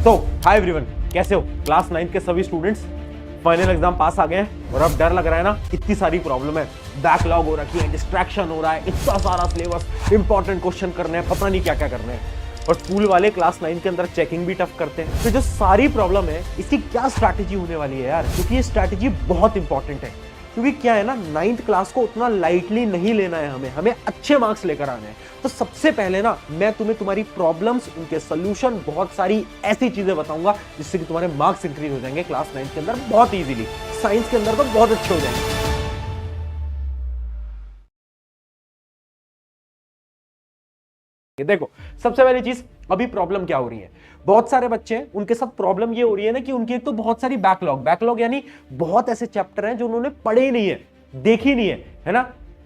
तो hi everyone, कैसे हो? क्लास 9 के सभी स्टूडेंट्स फाइनल एग्जाम पास आ गए हैं और अब डर लग रहा है ना, इतनी सारी प्रॉब्लम है, बैकलॉग हो रखी है, डिस्ट्रैक्शन हो रहा है, इतना सारा सिलेबस, इंपॉर्टेंट क्वेश्चन करने हैं, पता नहीं क्या क्या करने हैं। और स्कूल वाले क्लास 9 के अंदर चेकिंग भी टफ करते हैं। तो जो सारी प्रॉब्लम है, इसकी क्या स्ट्रैटेजी होने वाली है यार, क्योंकि ये स्ट्रैटेजी बहुत इंपॉर्टेंट है। क्योंकि क्या है ना, 9th क्लास को उतना लाइटली नहीं लेना है, हमें अच्छे मार्क्स लेकर आने हैं। तो सबसे पहले ना मैं तुम्हें तुम्हारी प्रॉब्लम्स, उनके सोल्यूशन, बहुत सारी ऐसी चीजें बताऊंगा जिससे कि तुम्हारे मार्क्स इंक्रीज हो जाएंगे क्लास 9 के अंदर बहुत इजीली। साइंस के अंदर तो बहुत अच्छे हो जाएंगे। देखो, सबसे पहली चीज, अभी प्रॉब्लम क्या हो रही है, बहुत सारे बच्चे हैं, उनके साथ प्रॉब्लम ये हो रही है ना कि उनकी एक तो बहुत सारी बैकलॉग यानी बहुत ऐसे चैप्टर हैं जो उन्होंने पढ़े ही नहीं है, देखी नहीं है ना।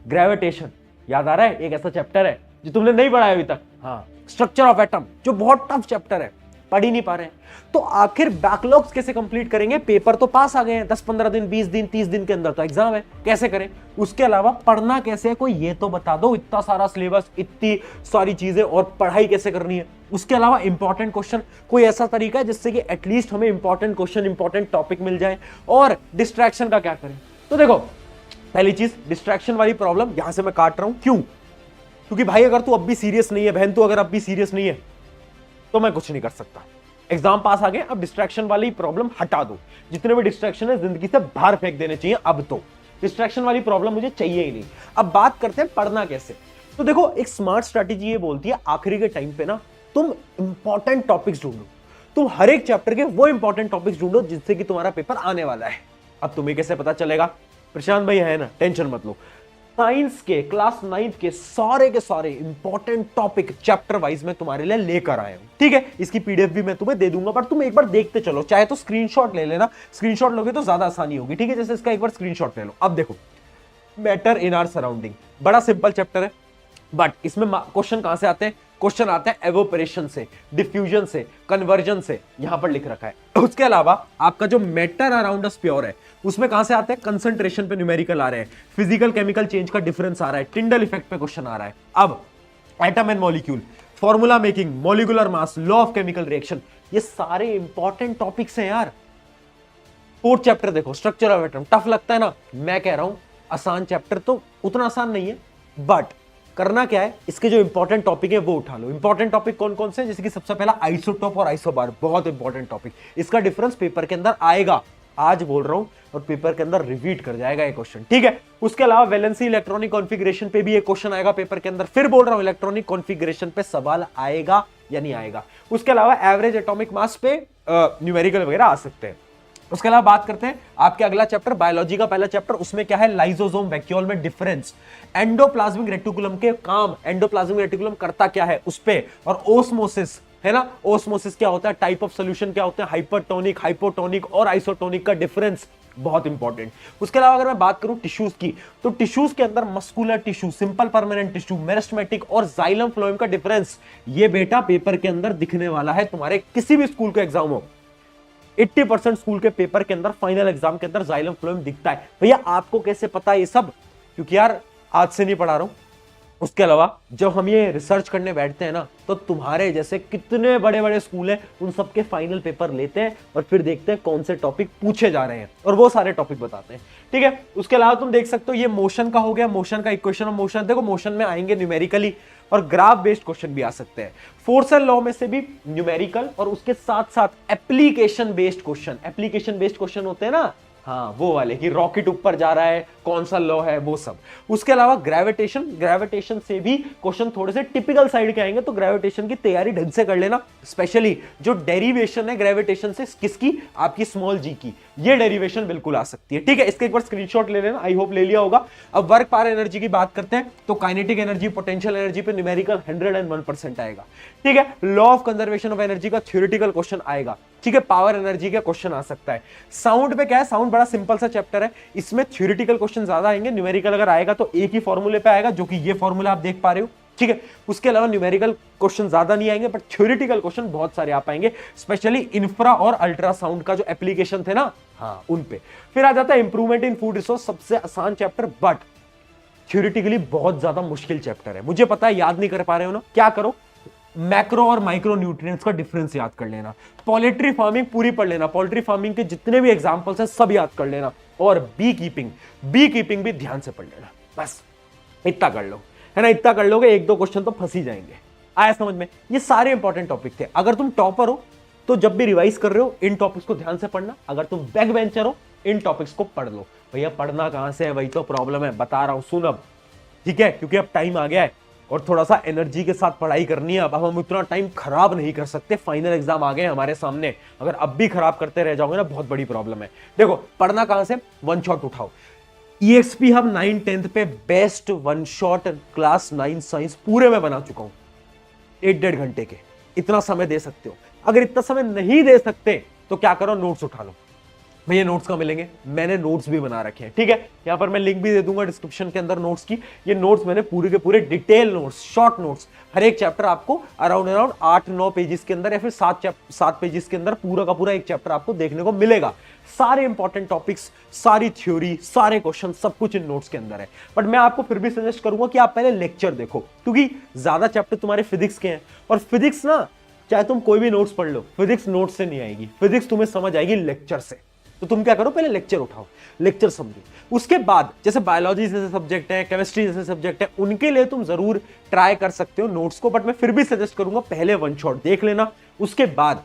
ग्रेविटेशन याद आ रहा है, एक ऐसा चैप्टर है जो तुमने नहीं पढ़ा है अभी तक। हाँ, स्ट्रक्चर ऑफ एटम, जो बहुत टफ चैप्टर है, पढ़ ही नहीं पा रहे हैं। तो आखिर बैकलॉग्स कैसे कंप्लीट करेंगे? पेपर तो पास आ गए हैं, 10-15 दिन, 20 दिन, 30 दिन के अंदर तो एग्जाम है, कैसे करें? उसके अलावा पढ़ना कैसे है, कोई ये तो बता दो। इतना सारा सिलेबस, इतनी सारी चीजें, और पढ़ाई कैसे करनी है? उसके अलावा इंपॉर्टेंट क्वेश्चन, कोई ऐसा तरीका है जिससे कि एटलीस्ट हमें इंपॉर्टेंट क्वेश्चन, इंपॉर्टेंट टॉपिक मिल जाए? और डिस्ट्रैक्शन का क्या करें? तो देखो, पहली चीज, डिस्ट्रैक्शन वाली प्रॉब्लम यहां से मैं काट रहा हूं। क्यों? क्योंकि भाई अगर तू अब भी सीरियस नहीं है, बहन तू अगर अब भी सीरियस नहीं है, तो मैं कुछ नहीं कर सकता। एग्जाम पास आ गए, अब डिस्ट्रैक्शन वाली प्रॉब्लम हटा दो। जितने भी डिस्ट्रैक्शन है जिंदगी से बाहर फेंक देने चाहिए। अब तो डिस्ट्रैक्शन वाली प्रॉब्लम मुझे चाहिए ही नहीं। अब बात करते हैं पढ़ना कैसे। तो देखो, एक स्मार्ट स्ट्रैटेजी ये बोलती है, आखिरी के टाइम पे ना तुम इंपॉर्टेंट टॉपिक्स ढूंढो। तुम हर एक चैप्टर के वो इंपॉर्टेंट टॉपिक्स ढूंढो जिससे कि तुम्हारा पेपर आने वाला है। अब तुम्हें कैसे पता चलेगा? प्रशांत भाई है ना, टेंशन मत लो। साइंस के क्लास 9 के सारे इंपॉर्टेंट टॉपिक चैप्टर वाइज मैं तुम्हारे लिए लेकर आया हूं, ठीक है? इसकी पीडीएफ भी मैं तुम्हें दे दूंगा, पर तुम एक बार देखते चलो, चाहे तो स्क्रीनशॉट ले लेना। स्क्रीनशॉट लोगे तो ज्यादा आसानी होगी, ठीक है? जैसे इसका एक बार स्क्रीनशॉट ले लो। अब देखो, मैटर इन आवर सराउंडिंग, बड़ा सिंपल चैप्टर है, बट इसमें क्वेश्चन कहां से आते हैं? क्वेश्चन आते हैं एवोपरेशन से, डिफ्यूजन से, कन्वर्जन से, यहां पर लिख रखा है। उसके अलावा आपका जो मैटर अराउंड अस प्योर है, उसमें कहां से आते हैं? कंसंट्रेशन पे न्यूमेरिकल आ रहे हैं, फिजिकल केमिकल चेंज का डिफरेंस आ रहा है, टिंडल इफेक्ट पे क्वेश्चन आ रहा है। अब atom and molecule, formula making, molecular mass, law of chemical reaction, ये सारे इंपॉर्टेंट टॉपिक्स हैं यार। 4th चैप्टर देखो, स्ट्रक्चर ऑफ एटम, टफ लगता है ना? मैं कह रहा हूं आसान चैप्टर तो उतना आसान नहीं है, बट करना क्या है, इसके जो इंपॉर्टेंट टॉपिक है वो उठा लो। इंपॉर्टेंट टॉपिक कौन कौन से? जैसे कि सबसे पहला आइसोटोप और आइसोबार, बहुत इंपॉर्टेंट टॉपिक। इसका डिफरेंस पेपर के अंदर आएगा, आज बोल रहा हूं, और पेपर के अंदर रिपीट कर जाएगा ये क्वेश्चन, ठीक है? उसके अलावा वैलेंसी इलेक्ट्रॉनिक कॉन्फ़िगरेशन पे भी एक क्वेश्चन आएगा पेपर के अंदर। फिर बोल रहा हूं, इलेक्ट्रॉनिक कॉन्फ़िगरेशन पे सवाल आएगा या नहीं आएगा। उसके अलावा एवरेज एटॉमिक मास पे न्यूमेरिकल वगैरह आ सकते हैं। उसके अलावा बात करते हैं आपके अगला चैप्टर, बायोलॉजी का पहला चैप्टर, उसमें क्या है? लाइसोसोम वैक्यूल में डिफरेंस, एंडोप्लाज्मिक रेटिकुलम के काम, एंडोप्लाज्मिक रेटिकुलम करता क्या है उस पे, और ओस्मोसिस है ना, ओस्मोसिस क्या होता है, टाइप ऑफ सॉल्यूशन क्या होता है, हाइपरटोनिक, हाइपोटोनिक और आइसोटोनिक का डिफरेंस, बहुत इंपॉर्टेंट। उसके अलावा अगर मैं बात करूं टिश्यूज की, तो टिश्यूज के अंदर muscular tissue, simple permanent tissue, meristematic और जाइलम फ्लोएम का डिफरेंस, ये बेटा पेपर के अंदर दिखने वाला है तुम्हारे, किसी भी स्कूल का एग्जाम हो। 80% स्कूल के पेपर के अंदर, फाइनल एग्जाम के अंदर जाइलम फ्लोएम दिखता है। भैया आपको कैसे पता है ये सब? क्योंकि यार आज से नहीं पढ़ा रहा हूं। उसके अलावा जब हम ये रिसर्च करने बैठते हैं ना, तो तुम्हारे जैसे कितने बड़े बड़े स्कूल हैं, उन सबके फाइनल पेपर लेते हैं और फिर देखते हैं कौन से टॉपिक पूछे जा रहे हैं, और वो सारे टॉपिक बताते हैं, ठीक है? उसके अलावा तुम देख सकते हो, ये मोशन का हो गया, मोशन का इक्वेशन ऑफ मोशन। देखो, मोशन में आएंगे न्यूमेरिकली और ग्राफ बेस्ड क्वेश्चन भी आ सकते हैं। फोर्स एंड लॉ में से भी न्यूमेरिकल, और उसके साथ साथ application based question. Application based question होते हैं ना, हाँ वो वाले कि रॉकेट ऊपर जा रहा है, कौन सा लॉ है, वो सब। उसके अलावा ग्रेविटेशन से भी क्वेश्चन थोड़े से टिपिकल साइड के आएंगे, तो ग्रेविटेशन की तैयारी ढंग से कर लेना। स्पेशली जो डेरिवेशन है ग्रेविटेशन से, किसकी? आपकी स्मॉल जी की, ये डेरिवेशन बिल्कुल आ सकती है, ठीक है? इसके एक बार स्क्रीनशॉट ले लेना, आई होप ले लिया होगा। अब वर्क पावर एनर्जी की बात करते हैं, तो काइनेटिक एनर्जी, पोटेंशियल एनर्जी पे न्यूमेरिकल 101% आएगा, ठीक है? Law of conservation of energy का थ्योरेटिकल क्वेश्चन आएगा, ठीक है? पावर एनर्जी का क्वेश्चन आ सकता है। साउंड पे क्या है? साउंड बड़ा सिंपल सा चैप्टर है, इसमें थ्योरेटिकल क्वेश्चन ज्यादा आएंगे, न्यूमेरिकल अगर आएगा तो एक ही फॉर्मूले पे आएगा, जो कि ये फॉर्मूला आप देख पा रहे हो, ठीक है? उसके अलावा न्यूमेरिकल क्वेश्चन ज्यादा नहीं आएंगे, बट थ्योरेटिकल क्वेश्चन बहुत सारे आ पाएंगे, स्पेशली इंफ्रा और अल्ट्रासाउंड का जो एप्लीकेशन थे ना, हाँ उन पे। फिर आ जाता है इंप्रूवमेंट इन फूड रिसोर्स, सबसे आसान चैप्टर, बट थ्योरेटिकली बहुत ज्यादा मुश्किल चैप्टर है। मुझे पता है याद नहीं कर पा रहे हो ना, क्या करो, मैक्रो और माइक्रो न्यूट्रिएंट्स का डिफरेंस याद कर लेना, पोल्ट्री फार्मिंग पूरी पढ़ लेना, पोल्ट्री फार्मिंग के जितने भी एग्जांपल्स हैं सब याद कर लेना, और बी कीपिंग भी ध्यान से पढ़ लेना। बस इतना कर लो, है ना, इतना कर लोगे, एक दो क्वेश्चन तो फंस ही जाएंगे। आया समझ में? ये सारे इंपॉर्टेंट टॉपिक थे। अगर तुम टॉपर हो तो जब भी रिवाइज कर रहे हो इन टॉपिक्स को ध्यान से पढ़ना, अगर तुम बैक बेंचर हो इन टॉपिक्स को पढ़ लो। भैया पढ़ना कहां से है, वही तो प्रॉब्लम है, बता रहा हूं, सुन अब, ठीक है, क्योंकि अब टाइम आ गया है और थोड़ा सा एनर्जी के साथ पढ़ाई करनी है। अब हम उतना टाइम खराब नहीं कर सकते, फाइनल एग्जाम आ गए हमारे सामने, अगर अब भी खराब करते रह जाओगे ना बहुत बड़ी प्रॉब्लम है। देखो पढ़ना कहां से, वन शॉट उठाओ। EXP हम 9-10 पे best one shot class 9 science पूरे में बना चुका हूं, 1-1.5 घंटे के। इतना समय दे सकते हो, अगर इतना समय नहीं दे सकते तो क्या करो, नोट्स उठा लो। भैया नोट्स कहाँ मिलेंगे, मैंने नोट्स भी बना रखे हैं, ठीक है, यहां पर मैं लिंक भी दे दूंगा डिस्क्रिप्शन के अंदर नोट्स की। ये नोट्स मैंने पूरे के पूरे डिटेल नोट्स, शॉर्ट नोट्स, हर एक चैप्टर आपको अराउंड 8-9 पेजेस के अंदर या फिर 7 पेजेस के अंदर पूरा का पूरा एक चैप्टर आपको देखने को मिलेगा। सारे इंपॉर्टेंट टॉपिक्स, सारी थ्योरी, सारे क्वेश्चन, सब कुछ इन नोट्स के अंदर है। बट मैं आपको फिर भी सजेस्ट करूंगा कि आप पहले लेक्चर देखो, क्योंकि ज्यादा चैप्टर तुम्हारे फिजिक्स के हैं, और फिजिक्स ना चाहे तुम कोई भी नोट्स पढ़ लो, फिजिक्स नोट्स से नहीं आएगी, फिजिक्स तुम्हें समझ आएगी लेक्चर से। तो तुम क्या करो, पहले लेक्चर उठाओ, लेक्चर समझो। उसके बाद जैसे बायोलॉजी जैसे सब्जेक्ट है, केमिस्ट्री जैसे सब्जेक्ट है, उनके लिए तुम जरूर ट्राई कर सकते हो नोट्स को, बट मैं फिर भी सजेस्ट करूंगा पहले वन शॉट देख लेना, उसके बाद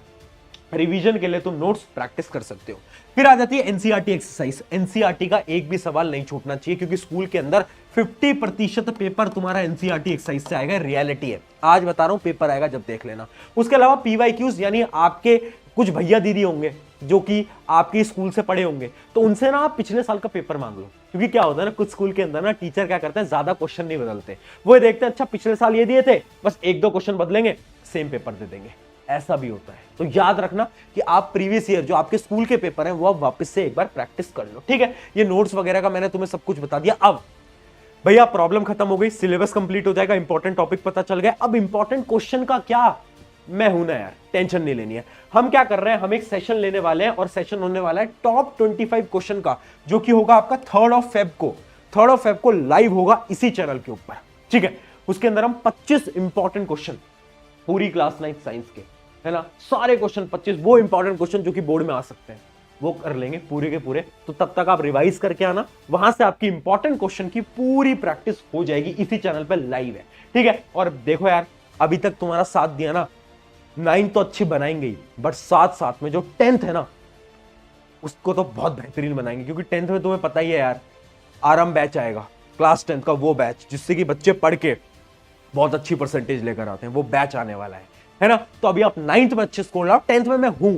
रिवीजन के लिए तुम नोट्स प्रैक्टिस कर सकते हो। फिर आ जाती है एनसीईआरटी एक्सरसाइज। एनसीईआरटी का एक भी सवाल नहीं छूटना चाहिए, क्योंकि स्कूल के अंदर 50% पेपर तुम्हारा एनसीईआरटी एक्सरसाइज से आएगा, रियलिटी है, आज बता रहा हूं, पेपर आएगा जब देख लेना। उसके अलावा पीवाईक्यूज, यानी आपके कुछ भैया दीदी होंगे जो कि आपके स्कूल से पढ़े होंगे, तो उनसे ना आप पिछले साल का पेपर मांग लो, क्योंकि क्या होता है ना, कुछ स्कूल के अंदर ना टीचर क्या करते हैं, ज्यादा क्वेश्चन नहीं बदलते, वो देखते हैं अच्छा पिछले साल ये दिए थे, बस 1-2 क्वेश्चन बदलेंगे, सेम पेपर दे देंगे, ऐसा भी होता है। तो याद रखना कि आप प्रीवियस ईयर जो आपके स्कूल के पेपर हैं वो आप वापस से एक बार प्रैक्टिस कर लो, ठीक है। ये नोट्स वगैरह का मैंने तुम्हें सब कुछ बता दिया। अब भैया प्रॉब्लम खत्म हो गई, सिलेबस कंप्लीट हो जाएगा, इंपॉर्टेंट टॉपिक पता चल गया, अब इंपॉर्टेंट क्वेश्चन का क्या, मैं हूं ना यार, टेंशन नहीं लेनी है। हम क्या कर रहे हैं, हम एक सेशन लेने वाले हैं, और सेशन होने वाला है टॉप 25 क्वेश्चन का, जो कि होगा आपका 3rd फेब को लाइव होगा इसी चैनल के ऊपर, ठीक है। उसके अंदर हम 25 इंपॉर्टेंट क्वेश्चन पूरी क्लास 9 साइंस के, है ना, सारे क्वेश्चन 25 वो इंपॉर्टेंट क्वेश्चन जो कि बोर्ड में आ सकते हैं, वो कर लेंगे पूरे के पूरे। तो तब तक आप रिवाइज करके आना, वहां से आपकी इंपॉर्टेंट क्वेश्चन की पूरी प्रैक्टिस हो जाएगी, इसी चैनल पे लाइव है, ठीक है। और देखो यार, अभी तक तुम्हारा साथ दिया ना, 9 तो अच्छी बनाएंगे ही, बट साथ साथ में जो 10th है ना, उसको तो बहुत बेहतरीन बनाएंगे, क्योंकि 10th में तुम्हें पता ही है यार, आराम बैच आएगा, क्लास 10th का वो बैच जिससे कि बच्चे पढ़ के बहुत अच्छी परसेंटेज लेकर आते हैं, वो बैच आने वाला है ना। तो अभी आप 9th में अच्छे स्कोर लाओ, 10th में मैं हूं,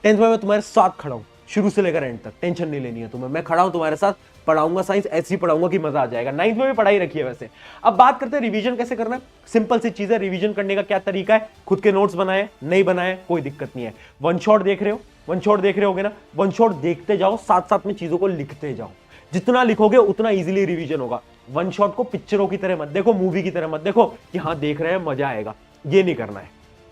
10th में मैं तुम्हारे साथ खड़ा हूं, शुरू से लेकर एंड तक, टेंशन नहीं लेनी है तुम्हें, मैं खड़ा हूं तुम्हारे साथ, पढ़ाऊंगा साइंस, ऐसी पढ़ाऊंगा कि मजा आ जाएगा। 9th में भी पढ़ाई रखी है वैसे। अब बात करते हैं रिवीजन कैसे करना है। सिंपल सी चीज है, रिवीजन करने का क्या तरीका है, खुद के नोट्स बनाए नहीं बनाए कोई दिक्कत नहीं है, वन शॉट देख रहे हो, वन शॉट देख रहे होगे ना, वन शॉट देखते जाओ, साथ साथ में चीजों को लिखते जाओ, जितना लिखोगे उतना इजीली रिवीजन होगा। वन शॉट को पिक्चरों की तरह मत देखो, मूवी की तरह मत देखो कि हाँ देख रहे हैं मजा आएगा, ये नहीं करना है,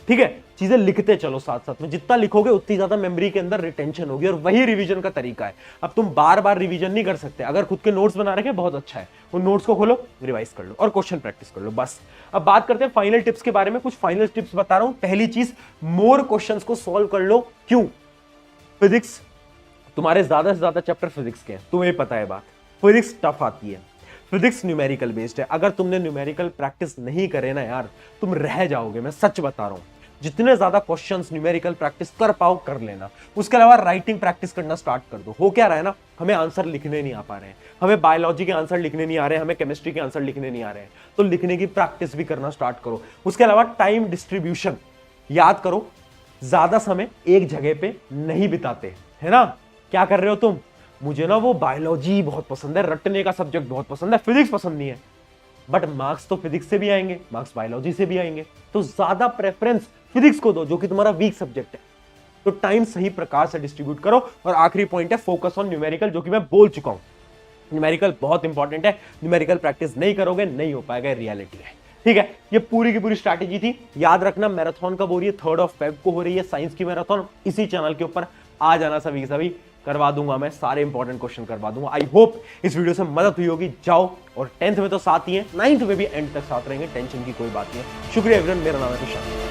ठीक है। चीजें लिखते चलो साथ साथ में, जितना लिखोगे उतनी ज्यादा मेमोरी के अंदर रिटेंशन होगी, और वही रिवीजन का तरीका है। अब तुम बार बार रिवीजन नहीं कर सकते, अगर खुद के नोट्स बना रखे बहुत अच्छा है, उन नोट्स को खोलो, रिवाइज कर लो और क्वेश्चन प्रैक्टिस कर लो, बस। अब बात करते हैं फाइनल टिप्स के बारे में, कुछ फाइनल टिप्स बता रहा हूं। पहली चीज, मोर क्वेश्चंस को सॉल्व कर लो। क्यों? फिजिक्स तुम्हारे ज्यादा से ज्यादा चैप्टर फिजिक्स के हैं, तुम्हें पता है बात, फिजिक्स टफ आती है, फिजिक्स न्यूमेरिकल बेस्ड है। अगर तुमने न्यूमेरिकल प्रैक्टिस नहीं करे ना यार, तुम रह जाओगे, मैं सच बता रहा हूं। जितने ज्यादा क्वेश्चंस न्यूमेरिकल प्रैक्टिस कर पाओ कर लेना। उसके अलावा राइटिंग प्रैक्टिस करना स्टार्ट कर दो। हो क्या रहा है ना, हमें आंसर लिखने नहीं आ पा रहे हैं, हमें बायोलॉजी के आंसर लिखने नहीं आ रहे हैं, हमें केमिस्ट्री के आंसर लिखने नहीं आ रहे हैं, तो लिखने की प्रैक्टिस भी करना स्टार्ट करो। उसके अलावा टाइम डिस्ट्रीब्यूशन याद करो, ज्यादा समय एक जगह पे नहीं बिताते, है ना। क्या कर रहे हो तुम, मुझे ना वो बायोलॉजी बहुत पसंद है, रटने का सब्जेक्ट बहुत पसंद है, फिजिक्स पसंद नहीं है, बट मार्क्स तो फिजिक्स से भी आएंगे, मार्क्स बायोलॉजी से भी आएंगे, तो ज्यादा प्रेफरेंस फिजिक्स को दो जो कि तुम्हारा वीक सब्जेक्ट है। तो टाइम सही प्रकार से डिस्ट्रीब्यूट करो। और आखिरी पॉइंट है, फोकस ऑन न्यूमेरिकल, जो कि मैं बोल चुका हूं, न्यूमेरिकल बहुत इंपॉर्टेंट है, न्यूमेरिकल प्रैक्टिस नहीं करोगे नहीं हो पाएगा, रियलिटी है, ठीक है। ये पूरी की पूरी स्ट्रैटेजी थी। याद रखना मैराथन कब हो रही है, 3rd फेब को हो रही है साइंस की मैराथन, इसी चैनल के ऊपर आ जाना सभी सभी, करवा दूंगा, मैं सारे इंपॉर्टेंट क्वेश्चन करवा दूंगा। आई होप इस वीडियो से मदद हुई होगी। जाओ, और 10th में तो साथ ही है, 9th में भी एंड तक साथ रहेंगे, टेंशन की कोई बात नहीं है। शुक्रिया एवरीवन, मेरा नाम है तुषार।